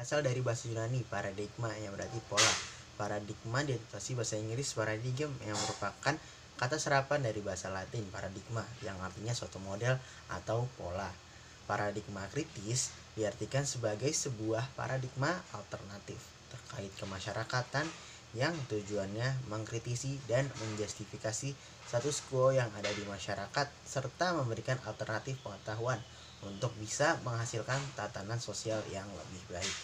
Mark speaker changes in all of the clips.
Speaker 1: asal dari bahasa Yunani paradigma yang berarti pola. Paradigma diadaptasi bahasa Inggris paradigm yang merupakan kata serapan dari bahasa Latin paradigma yang artinya suatu model atau pola. Paradigma kritis diartikan sebagai sebuah paradigma alternatif terkait kemasyarakatan yang tujuannya mengkritisi dan menjustifikasi status quo yang ada di masyarakat serta memberikan alternatif pengetahuan untuk bisa menghasilkan tatanan sosial yang lebih baik,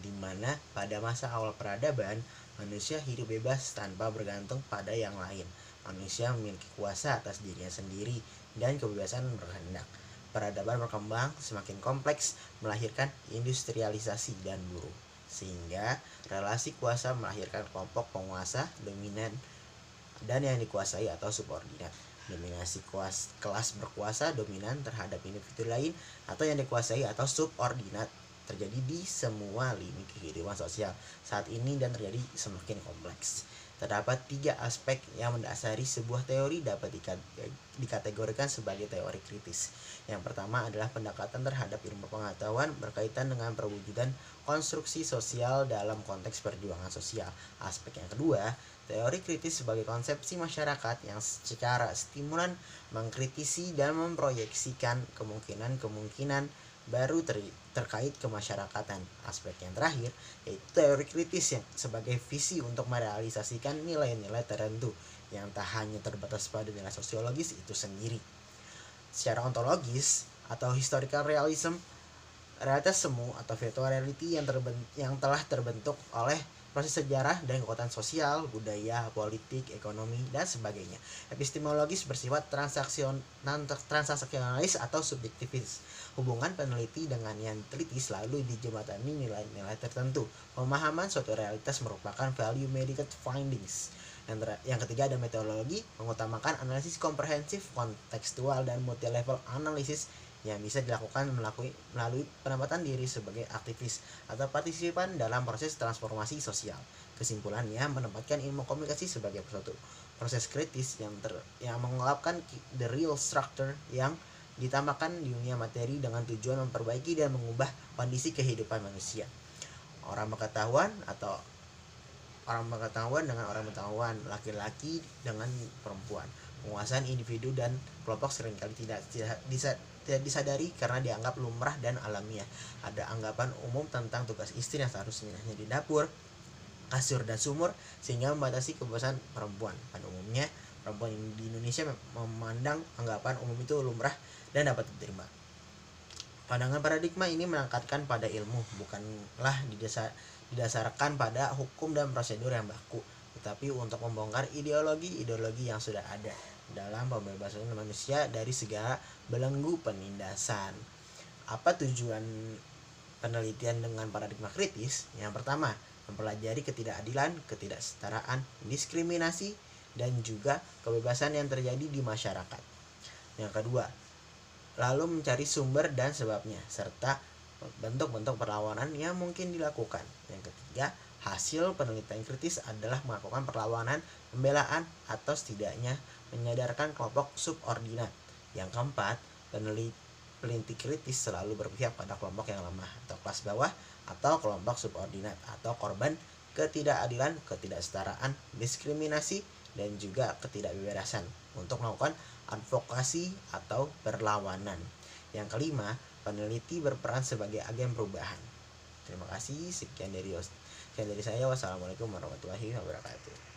Speaker 1: di mana pada masa awal peradaban manusia hidup bebas tanpa bergantung pada yang lain. Manusia memiliki kuasa atas dirinya sendiri dan kebebasan berkehendak. Peradaban berkembang semakin kompleks, melahirkan industrialisasi dan buruh, sehingga relasi kuasa melahirkan kelompok penguasa dominan dan yang dikuasai atau subordinat. Dominasi kelas berkuasa dominan terhadap individu lain atau yang dikuasai atau subordinat terjadi di semua lini kehidupan sosial saat ini dan terjadi semakin kompleks. Terdapat 3 aspek yang mendasari sebuah teori dapat dikategorikan sebagai teori kritis. Yang pertama adalah pendekatan terhadap ilmu pengetahuan berkaitan dengan perwujudan konstruksi sosial dalam konteks perjuangan sosial. Aspek yang kedua, teori kritis sebagai konsepsi masyarakat yang secara stimulan mengkritisi dan memproyeksikan kemungkinan-kemungkinan baru terkait kemasyarakatan. Aspek yang terakhir yaitu teori kritis yang sebagai visi untuk merealisasikan nilai-nilai tertentu yang tak hanya terbatas pada nilai sosiologis itu sendiri. Secara ontologis atau historical realism, realitas semu atau virtual reality yang telah terbentuk oleh proses sejarah dan kekuatan sosial, budaya, politik, ekonomi, dan sebagainya. Epistemologis bersifat transaksionalis atau subjektivis. Hubungan peneliti dengan yang diteliti selalu dijembatani nilai-nilai tertentu. Pemahaman suatu realitas merupakan value-mediated findings. Yang ketiga ada metodologi, mengutamakan analisis komprehensif, kontekstual, dan multi-level analisis yang bisa dilakukan melalui penempatan diri sebagai aktivis atau partisipan dalam proses transformasi sosial. Kesimpulannya, menempatkan ilmu komunikasi sebagai suatu proses kritis yang mengungkapkan the real structure yang ditambahkan di dunia materi dengan tujuan memperbaiki dan mengubah kondisi kehidupan manusia. Orang pengetahuan dengan orang pengetahuan, laki-laki dengan perempuan. Penguasaan individu dan kelompok seringkali tidak disadari karena dianggap lumrah dan alamiah. Ada anggapan umum tentang tugas istri yang seharusnya hanya di dapur, kasur, dan sumur sehingga membatasi kebebasan perempuan. Pada umumnya, perempuan di Indonesia memandang anggapan umum itu lumrah dan dapat diterima. Pandangan paradigma ini menangkatkan pada ilmu, bukanlah didasarkan pada hukum dan prosedur yang baku, tetapi untuk membongkar ideologi-ideologi yang sudah ada dalam pembebasan manusia dari segala belenggu penindasan. Apa tujuan penelitian dengan paradigma kritis? Yang pertama, mempelajari ketidakadilan, ketidaksetaraan, diskriminasi, dan juga kebebasan yang terjadi di masyarakat. Yang kedua, lalu mencari sumber dan sebabnya, serta bentuk-bentuk perlawanan yang mungkin dilakukan. Yang ketiga, hasil penelitian kritis adalah melakukan perlawanan, pembelaan, atau setidaknya menyadarkan kelompok subordinat. Yang keempat, peneliti kritis selalu berpihak pada kelompok yang lemah atau kelas bawah atau kelompok subordinat atau korban ketidakadilan, ketidaksetaraan, diskriminasi, dan juga ketidakbebasan untuk melakukan advokasi atau perlawanan. Yang kelima, peneliti berperan sebagai agen perubahan. Terima kasih, sekian dari saya. Wassalamualaikum warahmatullahi wabarakatuh.